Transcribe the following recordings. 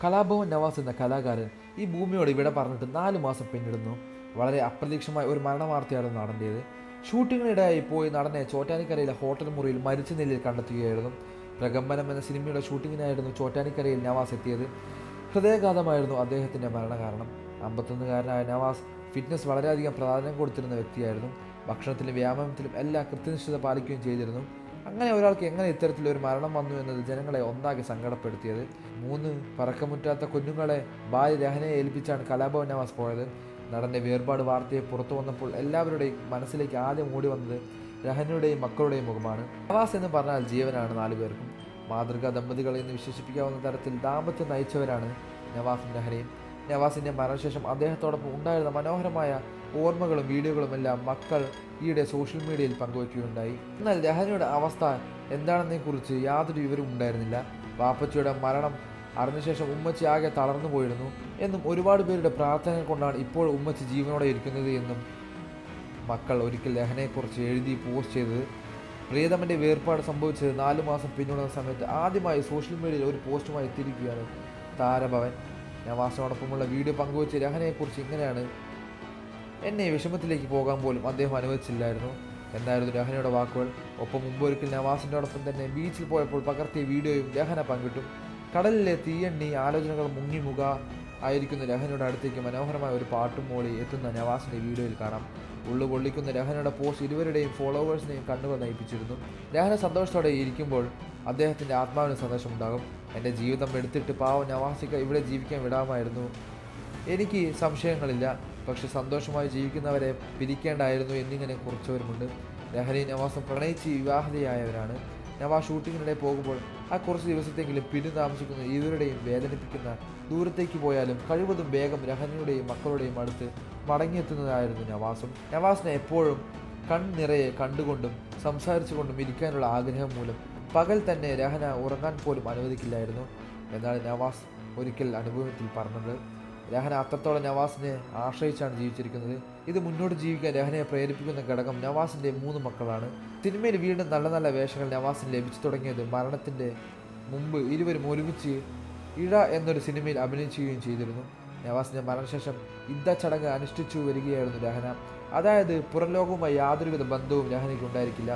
കലാഭവൻ നവാസ് എന്ന കലാകാരൻ ഈ ഭൂമിയോട് ഇവിടെ പറഞ്ഞിട്ട് 4 മാസം പിന്നിടുന്നു. വളരെ അപ്രതീക്ഷിതമായ ഒരു മരണവാർത്തയായിരുന്നു നടത്തിയത്. ഷൂട്ടിങ്ങിനിടെയായി പോയി നടനെ ചോറ്റാനിക്കരയിലെ ഹോട്ടൽ മുറിയിൽ മരിച്ച നിലയിൽ കണ്ടെത്തുകയായിരുന്നു. പ്രകമ്പനം എന്ന സിനിമയുടെ ഷൂട്ടിങ്ങിനായിരുന്നു ചോറ്റാനിക്കരയിൽ നവാസ് എത്തിയത്. ഹൃദയാഘാതമായിരുന്നു അദ്ദേഹത്തിൻ്റെ മരണകാരണം. 51കാരനായ നവാസ് ഫിറ്റ്നസ് വളരെയധികം പ്രാധാന്യം കൊടുത്തിരുന്ന വ്യക്തിയായിരുന്നു. ഭക്ഷണത്തിലും വ്യായാമത്തിലും എല്ലാം കൃത്യനിഷ്ഠത പാലിക്കുകയും ചെയ്തിരുന്നു. അങ്ങനെ ഒരാൾക്ക് എങ്ങനെ ഇത്തരത്തിലൊരു മരണം വന്നു എന്നത് ജനങ്ങളെ ഒന്നാകെ സങ്കടപ്പെടുത്തിയത്. 3 പറക്കമുറ്റാത്ത കുഞ്ഞുങ്ങളെ ഭാര്യ രഹനയെ ഏൽപ്പിച്ചാണ് കലാഭവൻ നവാസ് പോയത്. നടൻ്റെ വേർപാട് വാർത്തയെ പുറത്തു വന്നപ്പോൾ എല്ലാവരുടെയും മനസ്സിലേക്ക് ആദ്യം ഓടി വന്നത് രഹനയുടെയും മക്കളുടെയും മുഖമാണ്. നവാസ് എന്ന് പറഞ്ഞാൽ ജീവനാണ് 4 പേർക്കും. മാതൃകാ ദമ്പതികൾ എന്ന് വിശേഷിപ്പിക്കാവുന്ന തരത്തിൽ ദാമ്പത്യം നയിച്ചവരാണ് നവാസും രഹനയും. നവാസിൻ്റെ മരണശേഷം അദ്ദേഹത്തോടൊപ്പം ഉണ്ടായിരുന്ന മനോഹരമായ ഓർമ്മകളും വീഡിയോകളും എല്ലാം മക്കൾ ഈയിടെ സോഷ്യൽ മീഡിയയിൽ പങ്കുവയ്ക്കുകയുണ്ടായി. എന്നാൽ രഹനയുടെ അവസ്ഥ എന്താണെന്നതിനെക്കുറിച്ച് യാതൊരു വിവരവും ഉണ്ടായിരുന്നില്ല. വാപ്പച്ചിയുടെ മരണം അറിഞ്ഞ ശേഷം ഉമ്മച്ചി ആകെ തളർന്നു പോയിരുന്നു എന്നും ഒരുപാട് പേരുടെ പ്രാർത്ഥന കൊണ്ടാണ് ഇപ്പോൾ ഉമ്മച്ചി ജീവനോടെ ഇരിക്കുന്നത് എന്നും മക്കൾ ഒരിക്കൽ രഹനയെക്കുറിച്ച് എഴുതി പോസ്റ്റ് ചെയ്തത്. പ്രിയതമൻ്റെ വേർപാട് സംഭവിച്ചത് 4 മാസം പിന്നിടുന്ന സമയത്ത് ആദ്യമായി സോഷ്യൽ മീഡിയയിൽ ഒരു പോസ്റ്റുമായി എത്തിയിരിക്കുകയാണ് താരഭവൻ. നവാസിനോടൊപ്പമുള്ള വീഡിയോ പങ്കുവച്ച് രഹനയെക്കുറിച്ച് ഇങ്ങനെയാണ്: എന്നെ വിഷമത്തിലേക്ക് പോകാൻ പോലും അദ്ദേഹം അനുവദിച്ചില്ലായിരുന്നു എന്നായിരുന്നു രഹനയുടെ വാക്കുകൾ. ഒപ്പം മുമ്പൊരിക്കൽ നവാസിനോടൊപ്പം തന്നെ ബീച്ചിൽ പോയപ്പോൾ പകർത്തിയ വീഡിയോയും രഹന പങ്കിട്ടു. കടലിലെ തീയണ്ണി ആലോചനകൾ മുങ്ങിമുക ആയിരിക്കുന്ന രഹനയുടെ അടുത്തേക്ക് മനോഹരമായ ഒരു പാട്ടും മോളി എത്തുന്ന നവാസിൻ്റെ വീഡിയോയിൽ കാണാം. ഉള്ളു പൊള്ളിക്കുന്ന രഹനയുടെ പോസ്റ്റ് ഇരുവരുടെയും ഫോളോവേഴ്സിനെയും കണ്ണുകൾ നയിപ്പിച്ചിരുന്നു. രഹന സന്തോഷത്തോടെ ഇരിക്കുമ്പോൾ അദ്ദേഹത്തിൻ്റെ ആത്മാവിന് സന്തോഷമുണ്ടാകും. എൻ്റെ ജീവിതം എടുത്തിട്ട് പാവം നവാസിക്ക് ഇവിടെ ജീവിക്കാൻ വിടാമായിരുന്നു. എനിക്ക് സംശയങ്ങളില്ല, പക്ഷെ സന്തോഷമായി ജീവിക്കുന്നവരെ പിരിക്കേണ്ടായിരുന്നു എന്നിങ്ങനെ കുറിച്ചവരുമുണ്ട്. രഹനയും നവാസും പ്രണയിച്ച് വിവാഹിതയായവരാണ്. നവാസ് ഷൂട്ടിങ്ങിനിടെ പോകുമ്പോൾ ആ കുറച്ച് ദിവസത്തെങ്കിലും പിരിഞ്ഞു താമസിക്കുന്ന ഇരുവരുടെയും വേദനിപ്പിക്കുന്ന ദൂരത്തേക്ക് പോയാലും കഴിവതും വേഗം രഹനയുടെയും മക്കളുടെയും അടുത്ത് മടങ്ങിയെത്തുന്നതായിരുന്നു നവാസും. നവാസിനെ എപ്പോഴും കൺനിറയെ കണ്ടുകൊണ്ടും സംസാരിച്ചുകൊണ്ടും ഇരിക്കാനുള്ള ആഗ്രഹം മൂലം പകൽ തന്നെ രഹന ഉറങ്ങാൻ പോലും അനുവദിക്കില്ലായിരുന്നു എന്നാണ് നവാസ് ഒരിക്കൽ അനുഭവത്തിൽ പറഞ്ഞത്. രഹന അത്രത്തോളം നവാസിനെ ആശ്രയിച്ചാണ് ജീവിച്ചിരിക്കുന്നത്. ഇത് മുന്നോട്ട് ജീവിക്കാൻ രഹനയെ പ്രേരിപ്പിക്കുന്ന ഘടകം നവാസിൻ്റെ 3 മക്കളാണ്. സിനിമയിൽ വീണ്ടും നല്ല നല്ല വേഷങ്ങൾ നവാസിന് ലഭിച്ചു തുടങ്ങിയത് മരണത്തിൻ്റെ മുമ്പ് ഇരുവരും ഒരുമിച്ച് ഇഴ എന്നൊരു സിനിമയിൽ അഭിനയിക്കുകയും ചെയ്തിരുന്നു. നവാസിൻ്റെ മരണശേഷം യുദ്ധ ചടങ്ങ് അനുഷ്ഠിച്ചു വരികയായിരുന്നു രഹന. അതായത് പുറം ലോകവുമായി യാതൊരുവിധ ബന്ധവും രഹനയ്ക്ക് ഉണ്ടായിരിക്കില്ല.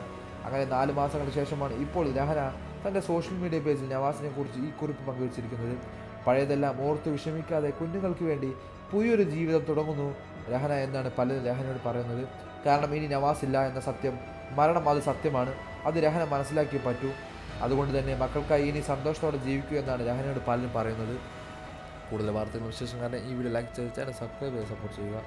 അങ്ങനെ 4 മാസങ്ങൾക്ക് ശേഷമാണ് ഇപ്പോൾ രഹന തൻ്റെ സോഷ്യൽ മീഡിയ പേജിൽ നവാസിനെ കുറിച്ച് ഈ കുറിപ്പ് പങ്കുവച്ചിരിക്കുന്നത്. പഴയതെല്ലാം ഓർത്ത് വിഷമിക്കാതെ കുഞ്ഞുങ്ങൾക്ക് വേണ്ടി പുതിയൊരു ജീവിതം തുടങ്ങുന്നു രഹന എന്നാണ് പലരും രഹനയോട് പറയുന്നത്. കാരണം ഇനി നവാസ് ഇല്ല എന്ന സത്യം, മരണം അത് സത്യമാണ്. അത് രഹന മനസ്സിലാക്കിയേ പറ്റൂ. അതുകൊണ്ട് തന്നെ മക്കൾക്കായി ഇനി സന്തോഷത്തോടെ ജീവിക്കൂ എന്നാണ് രഹനയോട് പലരും പറയുന്നത്. കൂടുതൽ വാർത്തകളും വിശേഷങ്ങളും ഈ വീഡിയോ ലൈക്ക് ചെയ്ത് ചാനൽ സബ്സ്ക്രൈബ് ചെയ്ത് സപ്പോർട്ട് ചെയ്യുക.